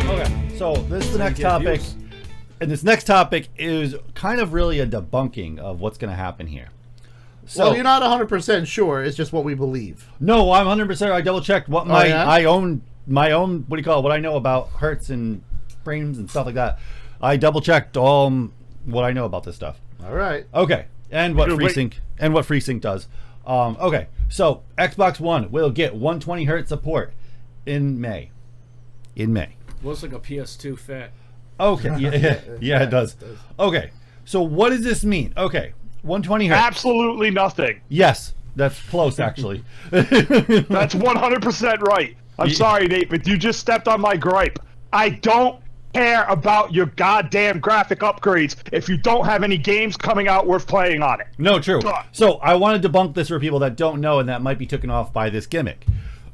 Okay, so this is the next topic. And this next topic is kind of really a debunking of what's going to happen here. So, well, you're not 100% sure. It's just what we believe. No, I'm 100%. I double checked what I own my own. What do you call it? What I know about hertz and frames and stuff like that. I double checked all what I know about this stuff. All right. Okay, and what FreeSync does. Okay, so Xbox One will get 120 hertz support in May. Looks like a PS2 fat. Okay, yeah, it does. Okay, so what does this mean? Okay, 120 hertz. Absolutely nothing. Yes, that's close, actually. That's 100% right. I'm sorry, Nate, but you just stepped on my gripe. I don't care about your goddamn graphic upgrades if you don't have any games coming out worth playing on it. No, true. So I want to debunk this for people that don't know and that might be taken off by this gimmick.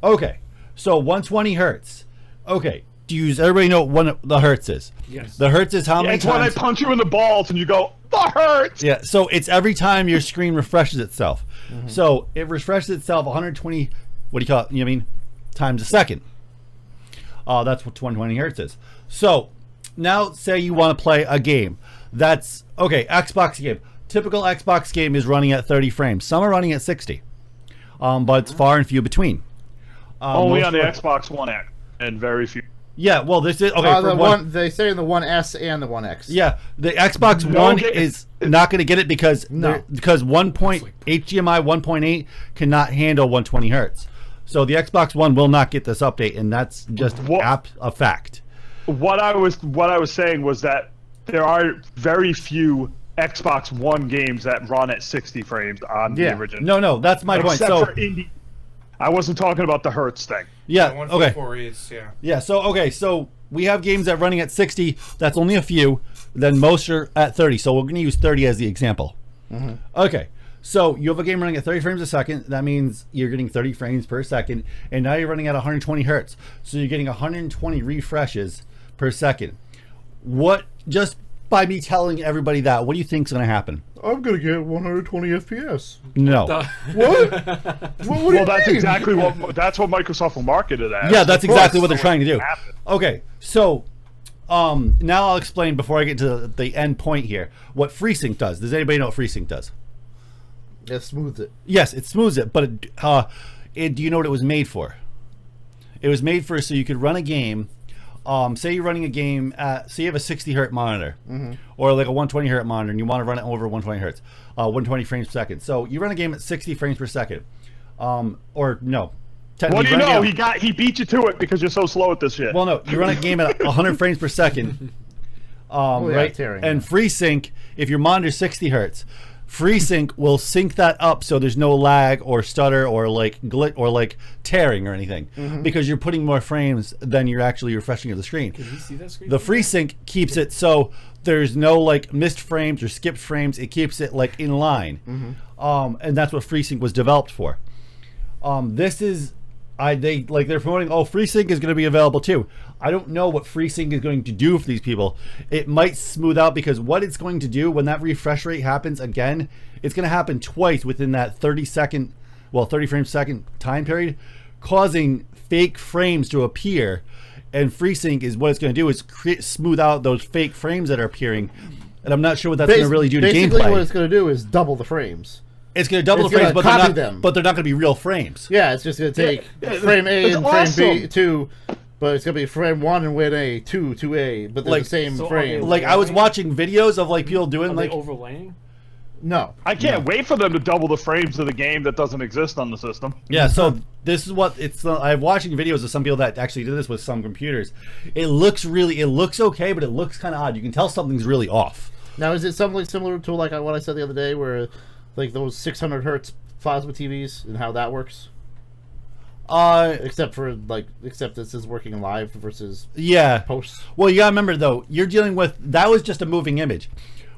Okay, so 120 hertz. Okay. Does everybody know what the hertz is? Yes. The hertz is how many it's times? It's when I punch you in the balls and you go, the hertz! Yeah, so it's every time your screen refreshes itself. Mm-hmm. So it refreshes itself 120, what do you call it? You know what I mean? Times a second. That's what 120 hertz is. So now say you want to play a game. That's, okay, Xbox game. Typical Xbox game is running at 30 frames. Some are running at 60. But it's far and few between. Only on the Xbox One X and very few. Yeah, well, this is okay. They say in the One S and the One X. Yeah, the Xbox One is not going to get it because HDMI 1.8 cannot handle 120 hertz. So the Xbox One will not get this update, and that's just a fact. What I was saying was that there are very few Xbox One games that run at 60 frames on the original. No, that's my point. Except for indie. I wasn't talking about the hertz thing. Yeah. Okay. Yeah. So we have games that are running at 60. That's only a few. Then most are at 30. So we're going to use 30 as the example. Mm-hmm. Okay. So you have a game running at 30 frames a second. That means you're getting 30 frames per second, and now you're running at 120 hertz. So you're getting 120 refreshes per second. What just by me telling everybody that, what do you think is going to happen? I'm going to get 120 FPS. No. What? Well, that's exactly what Microsoft will market it as. Yeah, that's exactly what they're trying to do. Okay, so now I'll explain before I get to the end point here what FreeSync does. Does anybody know what FreeSync does? It smooths it. Yes, it smooths it, but do you know what it was made for? It was made for so you could run a game. Say you're running a game at, say you have a 60 hertz monitor, or like a 120 hertz monitor, and you want to run it over 120 hertz, 120 frames per second. So you run a game at 60 frames per second, or no. What do you know? He beat you to it because you're so slow at this shit. Well, no, you run a game at 100 frames per second, right? And FreeSync, if your monitor's 60 hertz, FreeSync will sync that up so there's no lag or stutter or like glit or like tearing or anything because you're putting more frames than you're actually refreshing of the screen. Can you see that screen? The FreeSync keeps it so there's no like missed frames or skipped frames. It keeps it like in line, and that's what FreeSync was developed for. This is they're promoting, FreeSync is going to be available too. I don't know what FreeSync is going to do for these people. It might smooth out because what it's going to do when that refresh rate happens again, it's going to happen twice within that 30 frames per second time period, causing fake frames to appear. And FreeSync is what it's going to do is smooth out those fake frames that are appearing. And I'm not sure what that's going to really do to gameplay. Basically what it's going to do is double the frames. It's going to double the frames, but they're not going to be real frames. Yeah, it's just going to take frame A and frame B, 2, but it's going to be frame 1 and win A, 2A, but they're the same frame. Like, I was watching videos of, like, people doing, like... overlaying? No. I can't wait for them to double the frames of the game that doesn't exist on the system. Yeah, so this is what it's... I'm watching videos of some people that actually did this with some computers. It looks okay, but it looks kind of odd. You can tell something's really off. Now, is it something similar to, like, what I said the other day, where... like those 600 hertz plasma TVs and how that works? Except this is working live versus post. Well, you gotta remember though, you're dealing with, that was just a moving image.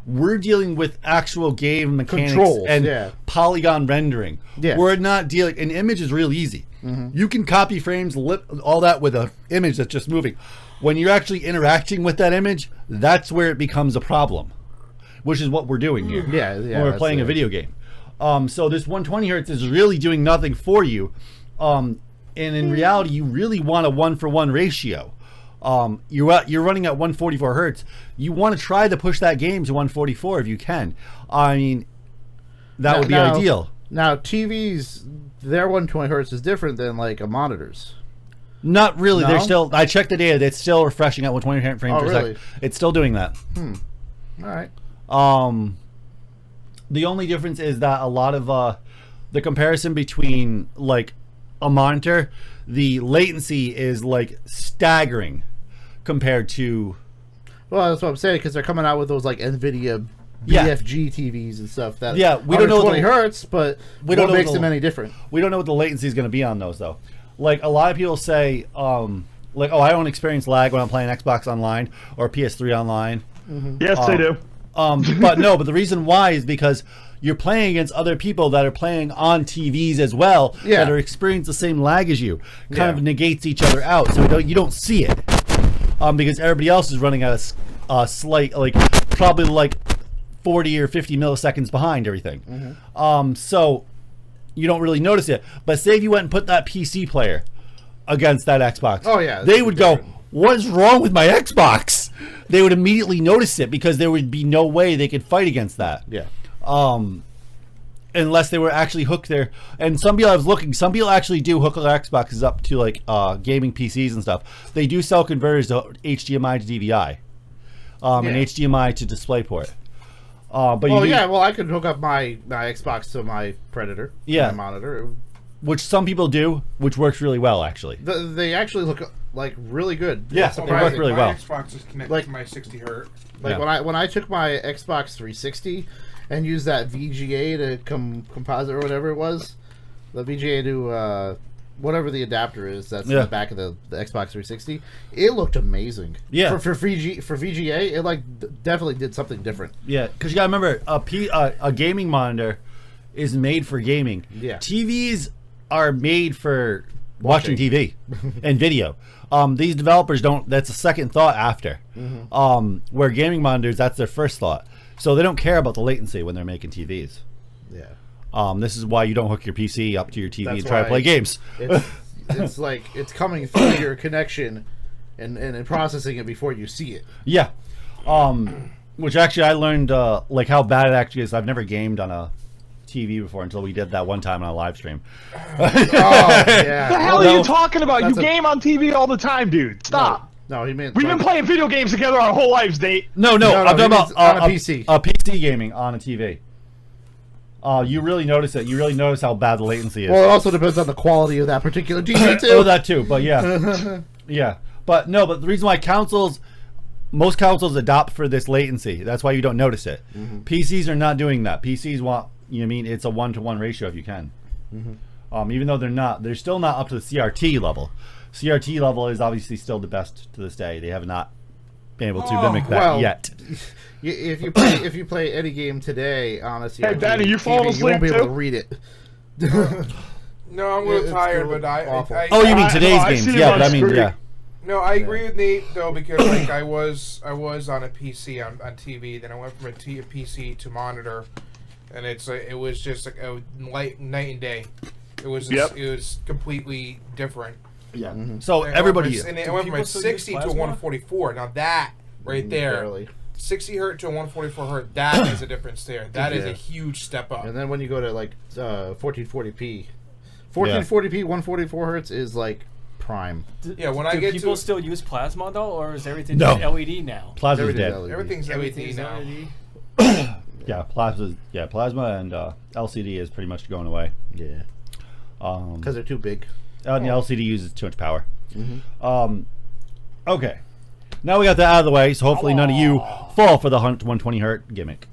We're dealing with actual game mechanics and polygon rendering. Yeah. We're not dealing, an image is real easy. You can copy frames, all that with an image that's just moving. When you're actually interacting with that image, that's where it becomes a problem. Which is what we're doing here. Yeah. When we're playing a video game. So this 120 hertz is really doing nothing for you. And in reality, you really want a 1-for-1 ratio. You're running at 144 hertz. You want to try to push that game to 144 if you can. I mean, that would be ideal. Now, TVs, their 120 hertz is different than like a monitor's. Not really. No? They're still. I checked the data. It's still refreshing at 120 frames per really? second. It's still doing that. All right. The only difference is that a lot of the comparison between like a monitor, the latency is like staggering compared to. Well, that's what I'm saying, because they're coming out with those like NVIDIA BFG TVs and stuff that we don't know 20 hertz, but we don't what know makes them any different? We don't know what the latency is going to be on those though. Like a lot of people say, like, oh, I don't experience lag when I'm playing Xbox Online or PS3 Online. Yes, they do. But the reason why is because you're playing against other people that are playing on TVs as well that are experiencing the same lag as you. Kind of negates each other out, so you don't see it. Because everybody else is running at a slight, like probably like 40 or 50 milliseconds behind everything. So you don't really notice it. But say if you went and put that PC player against that Xbox, they would go, "What is wrong with my Xbox?" They would immediately notice it because there would be no way they could fight against that. Unless they were actually hooked there. And some people actually do hook their Xboxes up to like gaming PCs and stuff. They do sell converters to HDMI to DVI, and HDMI to DisplayPort. Well, I could hook up my Xbox to my Predator, my monitor, which some people do, which works really well actually. They actually look like really good. Yeah, they work really well. My Xbox is connected to my 60 hertz. Like when I took my Xbox 360 and used that VGA to composite or whatever it was, the VGA to whatever the adapter is that's in the back of the Xbox 360, it looked amazing. Yeah, for VGA, it like definitely did something different. Yeah, because you gotta remember a gaming monitor is made for gaming. Yeah, TVs are made for watching TV and video. These developers don't. That's a second thought after. Where gaming monitors, that's their first thought. So they don't care about the latency when they're making TVs. Yeah. This is why you don't hook your PC up to your TV and try to play games. It's like it's coming through your connection and processing it before you see it. Yeah. Which actually I learned like how bad it actually is. I've never gamed on a TV before until we did that one time on a live stream. What the hell are you talking about? You game on TV all the time, dude. Stop. No, he meant we've been playing video games together our whole lives, Nate. No, I'm talking about on a PC. A PC gaming on a TV. You really notice it. You really notice how bad the latency is. Well, it also depends on the quality of that particular TV too. Oh, that too. But yeah, yeah. But the reason why most consoles adopt for this latency. That's why you don't notice it. PCs are not doing that. PCs want, it's a 1-to-1 ratio if you can. Even though they're still not up to the CRT level. CRT level is obviously still the best to this day. They have not been able to mimic that yet. If you play any game today on a CRT, hey Danny, you falling asleep you won't be able too? to read it. No, I'm a little tired, but I oh, you mean today's games? Yeah, but I mean, yeah. No, I agree with Nate though, because like I was on a PC on TV, then I went from a PC to monitor, and it was just like a night and day. It was it was completely different. Yeah. So everybody, it went from a 60 to a 144. Now that right there, barely. 60 hertz to 144 hertz, that is a difference there. That is a huge step up. And then when you go to like 1440p, 144 hertz is like prime. Yeah, when do people still use plasma though, or is everything No. just LED now? Plasma's dead. Everything's LED now. Yeah, plasma and LCD is pretty much going away. Yeah. Because they're too big. And the LCD uses too much power. Okay. Now we got that out of the way, so hopefully none of you fall for the 120 hertz gimmick.